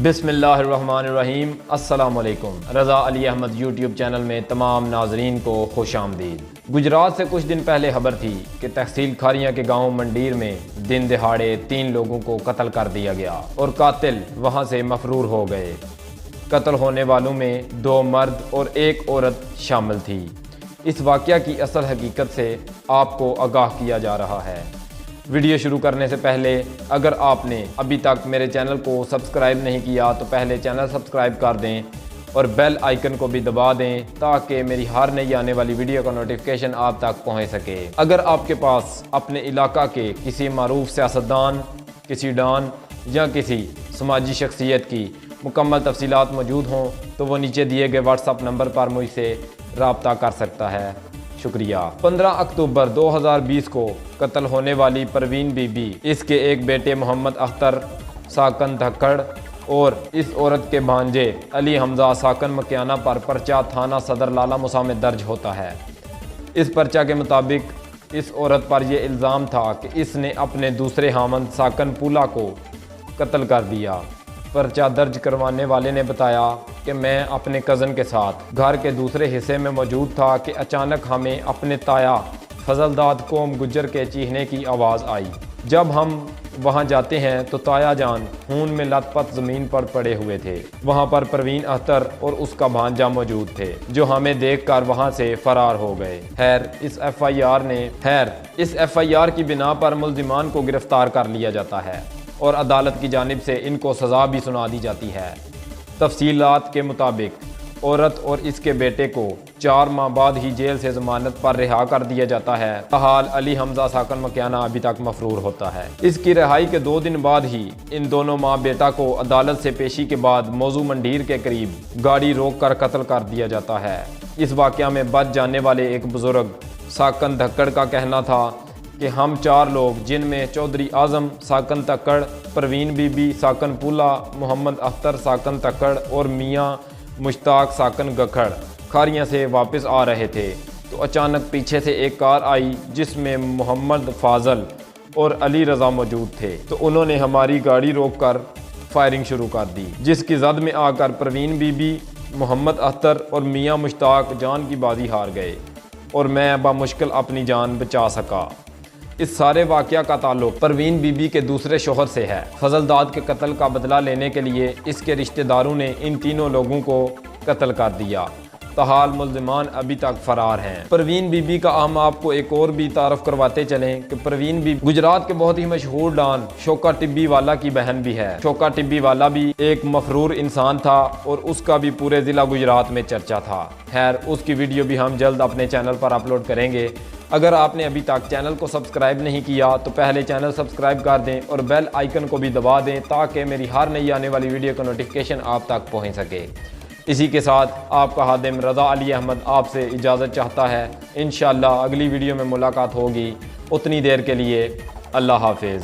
बिस्मिल्लाहिर्रहमानिर्रहीम। अस्सलामुअलैकुम। रज़ा Ali Ahmad YouTube channel में तमाम नाजरीन को खुश आमदीद। गुजरात से कुछ दिन पहले खबर थी कि तहसील खारियाँ के गांव मंडीर में दिन दहाड़े 3 लोगों को कत्ल कर दिया गया और कातिल वहां से मफरूर हो गए। कत्ल होने वालों में 2 मर्द और 1 औरत शामिल थी। इस वाक़या की असल हकीकत से आपको आगाह किया जा रहा है। वीडियो शुरू करने से पहले अगर आपने अभी तक मेरे चैनल को सब्सक्राइब नहीं किया तो पहले चैनल सब्सक्राइब कर दें और बेल आइकन को भी दबा दें ताकि मेरी हर नई आने वाली वीडियो का नोटिफिकेशन आप तक पहुंच सके। अगर आपके पास अपने इलाका के किसी मारूफ सियासतदान, किसी डॉन या किसी समाजी शख्सियत की मुकम्मल तफसीलात मौजूद हों तो वो नीचे दिए गए व्हाट्सएप नंबर पर मुझसे रब्ता कर सकता है। शुक्रिया। 15 अक्टूबर 2020 को कत्ल होने वाली परवीन बीबी, इसके एक बेटे मोहम्मद अख्तर साकन धक्कड़ और इस औरत के भांजे अली हमजा साकन मकियाना पर पर्चा थाना सदर लाला मुसा में दर्ज होता है। इस पर्चा के मुताबिक इस औरत पर यह इल्ज़ाम था कि इसने अपने दूसरे हामंद साकन पुला को कत्ल कर दिया। पर्चा दर्ज करवाने वाले ने बताया कि मैं अपने कज़न के साथ घर के दूसरे हिस्से में मौजूद था कि अचानक हमें अपने ताया फजलदाद कौम गुज्जर के चीखने की आवाज़ आई। जब हम वहां जाते हैं तो ताया जान खून में लथपथ ज़मीन पर पड़े हुए थे। वहां पर परवीन अख्तर और उसका भांजा मौजूद थे जो हमें देखकर वहां से फरार हो गए। इस एफआईआर की बिना पर मुल्जिमान को गिरफ्तार कर लिया जाता है और अदालत की जानिब से इनको सज़ा भी सुना दी जाती है। तफसीलात के मुताबिक औरत और इसके बेटे को 4 माह बाद ही जेल से ज़मानत पर रिहा कर दिया जाता है। हाल अली हमजा साकन मकियाना अभी तक मफरूर होता है। इसकी रिहाई के 2 दिन बाद ही इन दोनों माँ बेटा को अदालत से पेशी के बाद मौजू मंडीर के करीब गाड़ी रोक कर कत्ल कर दिया जाता है। इस वाक़या में बच जाने वाले एक बुजुर्ग साकन धक्कड़ का कहना था कि हम 4 लोग, जिनमें चौधरी आज़म साकन तक्कड़, परवीन बीबी साकन पुला, मोहम्मद अख्तर साकन तक्कड़ और मियाँ मुश्ताक साकन गखड़ खारियाँ से वापस आ रहे थे तो अचानक पीछे से एक कार आई जिसमें मोहम्मद फाजल और अली रज़ा मौजूद थे। तो उन्होंने हमारी गाड़ी रोककर फायरिंग शुरू कर दी, जिसकी जद में आकर परवीन बीबी, मोहम्मद अख्तर और मियाँ मुश्ताक जान की बाजी हार गए और मैं बामुश्किल अपनी जान बचा सका। इस सारे वाक़या का ताल्लुक परवीन बीबी के दूसरे शोहर से है। फजलदाद के कत्ल का बदला लेने के लिए इसके रिश्तेदारों ने इन तीनों लोगों को कत्ल कर दिया। ताहाल मुल्जिमान अभी तक फरार हैं। परवीन बीबी का हम आपको एक और भी तारफ़ करवाते चलें कि परवीन बीबी गुजरात के बहुत ही मशहूर डॉन शोका टिब्बी वाला की बहन भी है। शोका टिब्बी वाला भी एक मफरूर इंसान था और उसका भी पूरे ज़िला गुजरात में चर्चा था। उसकी वीडियो भी हम जल्द अपने चैनल पर अपलोड करेंगे। अगर आपने अभी तक चैनल को सब्सक्राइब नहीं किया तो पहले चैनल सब्सक्राइब कर दें और बेल आइकन को भी दबा दें ताकि मेरी हर नई आने वाली वीडियो का नोटिफिकेशन आप तक पहुंच सके। इसी के साथ आपका हादिम रज़ा अली अहमद आपसे इजाज़त चाहता है। इंशाअल्लाह अगली वीडियो में मुलाकात होगी। उतनी देर के लिए अल्लाह हाफिज़।